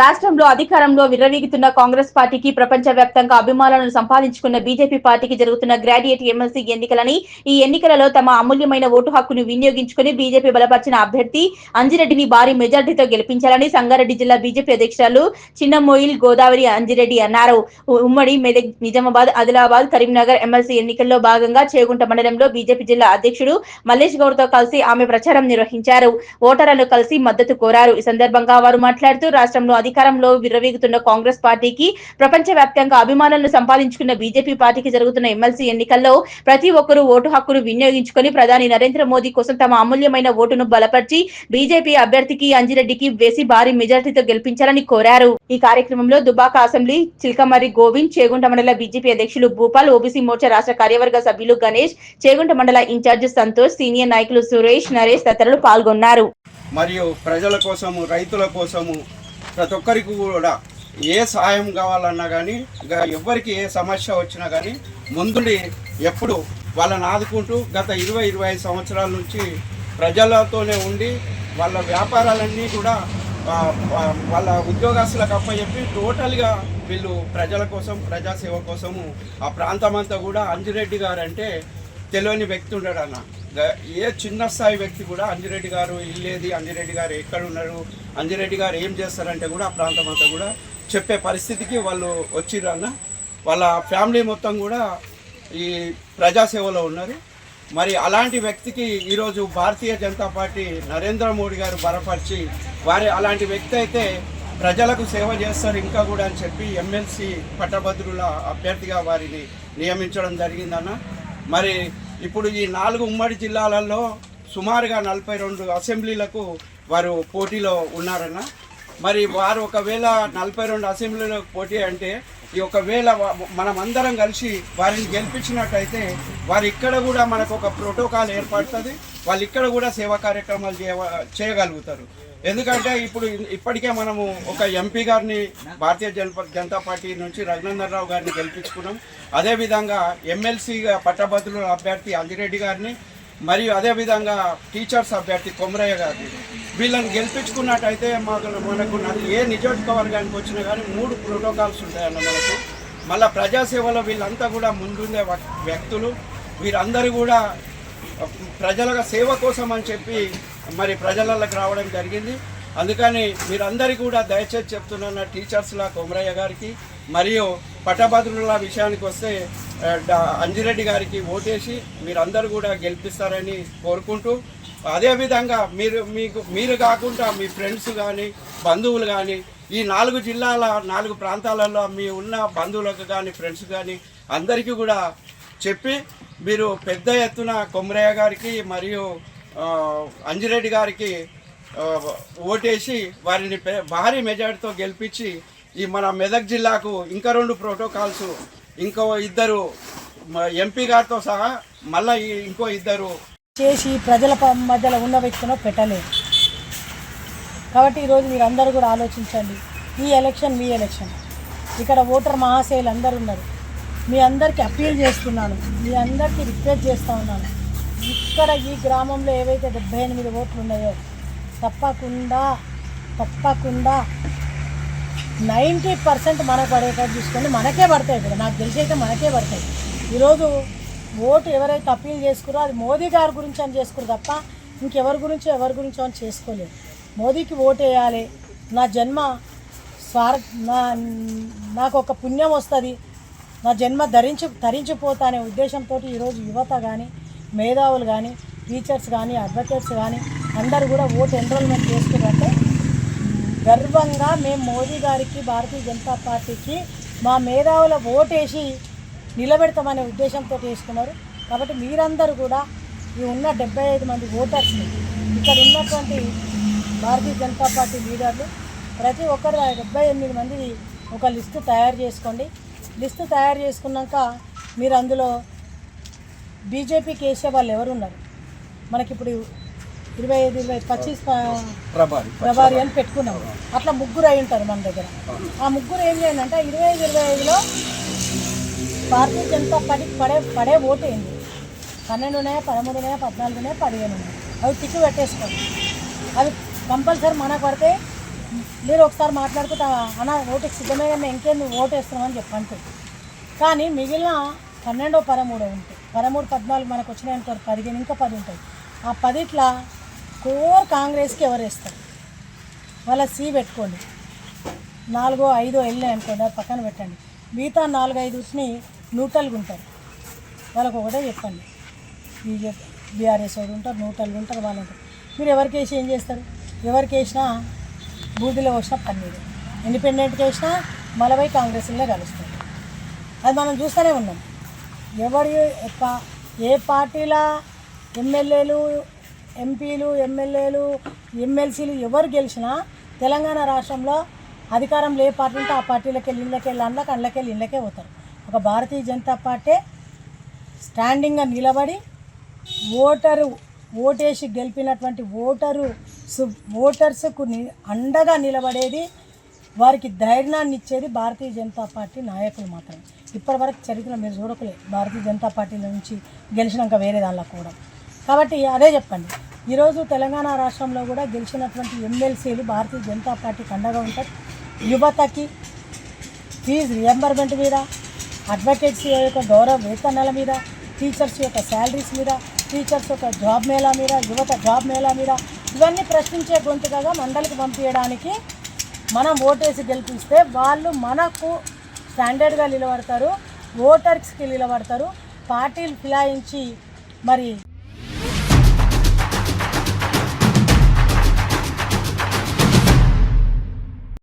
రాష్ట్రంలో అధికారంలో విర్రవీగుతున్న కాంగ్రెస్ పార్టీకి ప్రపంచవ్యాప్తంగా అభిమానులను సంపాదించుకున్న బీజేపీ పార్టీకి జరుగుతున్న గ్రాడ్యుయేట్ ఎమ్మెల్సీ ఎన్నికలని ఈ ఎన్నికలలో తమ అమూల్యమైన ఓటు హక్కును వినియోగించుకుని బీజేపీ బలపరిచిన అభ్యర్థి అంజిరెడ్డిని భారీ మెజార్టీతో గెలిపించాలని సంగారెడ్డి జిల్లా బీజేపీ అధ్యక్షురాలు చిన్నమోయిల్ గోదావరి అంజిరెడ్డి అన్నారు. ఉమ్మడి మెదక్, నిజామాబాద్, ఆదిలాబాద్, కరీంనగర్ ఎమ్మెల్సీ ఎన్నికల్లో భాగంగా చేగుంట మండలంలో బీజేపీ జిల్లా అధ్యక్షుడు మల్లేష్ గౌడ్ తో కలిసి ఆమె ప్రచారం నిర్వహించారు. ఓటర్లను కలిసి మద్దతు కోరారు. ఈ సందర్భంగా వారు మాట్లాడుతూ రాష్ట్రంలో అధికారంలో విర్రవీగుతున్న కాంగ్రెస్ పార్టీకి ప్రపంచవ్యాప్తంగా అభిమానులను సంపాదించుకున్న బీజేపీ పార్టీకి జరుగుతున్న ఎమ్మెల్సీ ఎన్నికల్లో ప్రతి ఒక్కరూ ఓటు హక్కును వినియోగించుకొని ప్రధాని నరేంద్ర మోదీ కోసం తమ అమూల్యమైన ఓటును బలపరిచి బీజేపీ అభ్యర్థికి అంజిరెడ్డికి వేసి భారీ మెజార్టీతో గెలిపించాలని కోరారు. ఈ కార్యక్రమంలో దుబాక అసెంబ్లీ చిల్కమర్రి గోవింద్, చేగుంట మండల బీజేపీ అధ్యక్షులు భూపాల్, ఓబీసీ మోర్చా రాష్ట్ర కార్యవర్గ సభ్యులు గణేష్, చేగుంట మండల ఇన్ఛార్జ్ సంతోష్, సీనియర్ నాయకులు సురేష్, నరేష్ తదితరులు పాల్గొన్నారు. మరియు ప్రజల కోసము, రైతుల కోసము, ప్రతి ఒక్కరికి కూడా ఏ సహాయం కావాలన్నా కానీ, ఎవరికి ఏ సమస్య వచ్చినా కానీ ముందుండి ఎప్పుడు వాళ్ళని ఆదుకుంటూ గత 20-25 సంవత్సరాల నుంచి ప్రజలతోనే ఉండి వాళ్ళ వ్యాపారాలన్నీ కూడా వాళ్ళ ఉద్యోగస్తులకు అప్పచెప్పి టోటల్గా వీళ్ళు ప్రజల కోసం, ప్రజాసేవ కోసము ఆ ప్రాంతమంతా కూడా అంజిరెడ్డి గారు అంటే తెలియని వ్యక్తి ఉన్నాడు అన్న. ఏ చిన్న స్థాయి వ్యక్తి కూడా అంజిరెడ్డి గారు ఇల్లేది, అంజిరెడ్డి గారు ఎక్కడ ఉన్నారు, అంజిరెడ్డి గారు ఏం చేస్తారంటే కూడా ఆ ప్రాంతం అంతా కూడా చెప్పే పరిస్థితికి వాళ్ళు వచ్చిర్రు అన్న. వాళ్ళ ఫ్యామిలీ మొత్తం కూడా ఈ ప్రజాసేవలో ఉన్నారు. మరి అలాంటి వ్యక్తికి ఈరోజు భారతీయ జనతా పార్టీ నరేంద్ర మోడీ గారు బలపరిచి అలాంటి వ్యక్తి అయితే ప్రజలకు సేవ చేస్తారు ఇంకా కూడా అని చెప్పి ఎమ్మెల్సీ పట్టభద్రుల అభ్యర్థిగా వారిని నియమించడం జరిగిందన్న. మరి ఇప్పుడు ఈ 4 ఉమ్మడి జిల్లాలలో సుమారుగా 42 అసెంబ్లీలకు వారు పోటీలో ఉన్నారన్న. మరి వారు ఒకవేళ 42 అసెంబ్లీలకు పోటీ అంటే ఒకవేళ మనమందరం కలిసి వారిని గెలిపించినట్టయితే వారు ఇక్కడ కూడా మనకు ఒక ప్రోటోకాల్ ఏర్పడుతుంది. వాళ్ళు ఇక్కడ కూడా సేవా కార్యక్రమాలు చేయగలుగుతారు. ఎందుకంటే ఇప్పటికే మనము ఒక ఎంపీ గారిని భారతీయ జనతా పార్టీ నుంచి రఘునందన్ రావు గారిని గెలిపించుకున్నాం. అదేవిధంగా ఎమ్మెల్సీగా పట్టభద్రుల అభ్యర్థి అంజిరెడ్డి గారిని, మరియు అదేవిధంగా టీచర్స్ అభ్యర్థి కొమరయ్య గారిని వీళ్ళని గెలిపించుకున్నట్టయితే మనకు ఏ నియోజకవర్గానికి వచ్చినా కానీ 3 ప్రోటోకాల్స్ ఉంటాయన్న మనకు. మళ్ళీ ప్రజాసేవలో వీళ్ళంతా కూడా ముందుండే వ్యక్తులు. వీరందరూ కూడా ప్రజల సేవ కోసం అని చెప్పి మరి ప్రజలకు రావడం జరిగింది. అందుకని మీరందరికీ కూడా దయచేసి చెప్తున్న టీచర్స్ల కొమరయ్య గారికి మరియు పట్టభద్రుల విషయానికి వస్తే అంజిరెడ్డి గారికి ఓటేసి మీరందరూ కూడా గెలిపిస్తారని కోరుకుంటూ, అదేవిధంగా మీరు కాకుండా మీ ఫ్రెండ్స్ కానీ, బంధువులు కానీ, ఈ 4 జిల్లాల 4 ప్రాంతాలలో మీ ఉన్న బంధువులకు కానీ, ఫ్రెండ్స్ కానీ అందరికీ కూడా చెప్పి మీరు పెద్ద ఎత్తున కొమరయ్య గారికి మరియు అంజిరెడ్డి గారికి ఓటేసి వారిని భారీ మెజార్టీతో గెలిపించి ఈ మన మెదక్ జిల్లాకు ఇంకా 2 ప్రోటోకాల్స్, ఇంకో 2 ఎంపీ గారితో సహా మళ్ళీ ఇంకో 2 చేసి ప్రజల మధ్యలో ఉన్న వ్యక్తిలో పెట్టలేదు. కాబట్టి ఈరోజు మీరు అందరూ కూడా ఆలోచించండి. ఈ ఎలక్షన్ మీ ఎలక్షన్. ఇక్కడ ఓటర్ మహాశయులు అందరూ ఉన్నారు. మీ అందరికీ అప్పీల్ చేస్తున్నాను, మీ అందరికీ రిక్వెస్ట్ చేస్తూ ఉన్నాను. ఇక్కడ ఈ గ్రామంలో ఏవైతే 78 ఓట్లు ఉన్నాయో తప్పకుండా 90% మనకు పడేటట్టు చూసుకొని మనకే పడతాయి కదా. నాకు తెలిసి అయితే మనకే పడతాయి. ఈరోజు ఓటు ఎవరైతే అప్పీల్ చేసుకురో అది మోదీ గారి గురించి అని చేసుకురు తప్ప ఇంకెవరి గురించో అని చేసుకోలేదు. మోదీకి ఓటు వేయాలి. నా జన్మ నాకు ఒక పుణ్యం వస్తుంది, నా జన్మ ధరించిపోతా అనే ఉద్దేశంతో ఈరోజు యువత కానీ, మేధావులు కానీ, టీచర్స్ కానీ, అడ్వకేట్స్ కానీ అందరూ కూడా ఓటు ఎన్రోల్మెంట్ చేసుకున్నారంటే గర్వంగా మేము మోదీ గారికి, భారతీయ జనతా పార్టీకి మా మేధావుల ఓటేసి నిలబెడతామనే ఉద్దేశంతో చేసుకున్నారు. కాబట్టి మీరందరూ కూడా ఈ ఉన్న 75 మంది ఓటర్స్ని, ఇక్కడ ఉన్నటువంటి భారతీయ జనతా పార్టీ లీడర్లు ప్రతి ఒక్కరు 78 మంది ఒక లిస్టు తయారు చేసుకోండి. లిస్టు తయారు చేసుకున్నాక మీరు అందులో బీజేపీకి వేసే వాళ్ళు ఎవరు ఉన్నారు, మనకిప్పుడు 25-25 ప్రభారి అని పెట్టుకున్నాము. అట్లా 3 అయి ఉంటారు మన దగ్గర. ఆ 3 ఏం చేయాలంటే 25-25లో భారతీయ జనతా పార్టీకి పడే ఓటు ఏంది, 12 ఉన్నాయా, 13 ఉన్నాయా, 14 ఉన్నాయా, 15 ఉన్నాయా, అవి టిక్కు పెట్టేసుకోండి. అవి కంపల్సరీ మనకు పడితే మీరు ఒకసారి మాట్లాడుకుంటా అన్న ఓటుకి సిద్ధమే కానీ ఇంకేం నువ్వు ఓటు వేస్తున్నామని చెప్పంటే, కానీ మిగిలిన 12, 13 ఉంటాయి. 13, 14 మనకు వచ్చినాయి అనుకో, 15 ఇంకా 10 ఉంటాయి. ఆ 10 కోర్ కాంగ్రెస్కి ఎవరు వేస్తారు? వాళ్ళ సి పెట్టుకోండి, 4, 5 వెళ్ళినాయి అనుకోండి, అది పక్కన పెట్టండి. మిగతా 4, 5 న్యూట్రల్గా ఉంటారు. వాళ్ళకు ఒకటే చెప్పండి, బీజేపీ బీఆర్ఎస్ వాడు ఉంటారు, న్యూట్రల్గా ఉంటారు, వాళ్ళు ఉంటారు. మీరు ఎవరికి వేసి ఏం చేస్తారు? ఎవరికి వేసినా బూదిలో వచ్చినా పన్నీరు, ఇండిపెండెంట్కి వేసినా మలవై కాంగ్రెస్లో కలుస్తుంది. అది మనం చూస్తూనే ఉన్నాం. ఎవరి ఏ పార్టీల ఎమ్మెల్యేలు, ఎంపీలు, ఎమ్మెల్యేలు, ఎమ్మెల్సీలు ఎవరు గెలిచినా తెలంగాణ రాష్ట్రంలో అధికారంలో ఏ పార్టీ ఉంటే ఆ పార్టీలకి వెళ్ళి ఇళ్ళకెళ్ళి అందులోకి ఇళ్ళకే పోతారు. ఒక భారతీయ జనతా పార్టీ స్టాండింగ్గా నిలబడి ఓటేసి గెలిపినటువంటి ఓటర్స్కు అండగా నిలబడేది, వారికి ధైర్యాన్ని ఇచ్చేది భారతీయ జనతా పార్టీ నాయకులు మాత్రమే. ఇప్పటివరకు చరిత్ర మీరు చూడకలేదు భారతీయ జనతా పార్టీ నుంచి గెలిచినాక వేరే దానిలో కూడా. కాబట్టి అదే చెప్పండి, ఈరోజు తెలంగాణ రాష్ట్రంలో కూడా గెలిచినటువంటి ఎమ్మెల్సీలు భారతీయ జనతా పార్టీకి అండగా ఉంటారు. యువతకి ఫీజు రియంబర్మెంట్ మీద, అడ్వకేట్స్ యొక్క గౌరవ వేతనాల మీద, టీచర్స్ యొక్క శాలరీస్ మీద, టీచర్స్ యొక్క జాబ్ మేళా మీద, యువత జాబ్ మేళా మీద, ఇవన్నీ ప్రశ్నించే గొంతుగా మండలికి పంపించడానికి మనం ఓటేసి గెలిపిస్తే వాళ్ళు మనకు స్టాండర్డ్గా నిలబడతారు, ఓటర్స్కి నిలబడతారు. పార్టీలు ఫిలాయించి మరి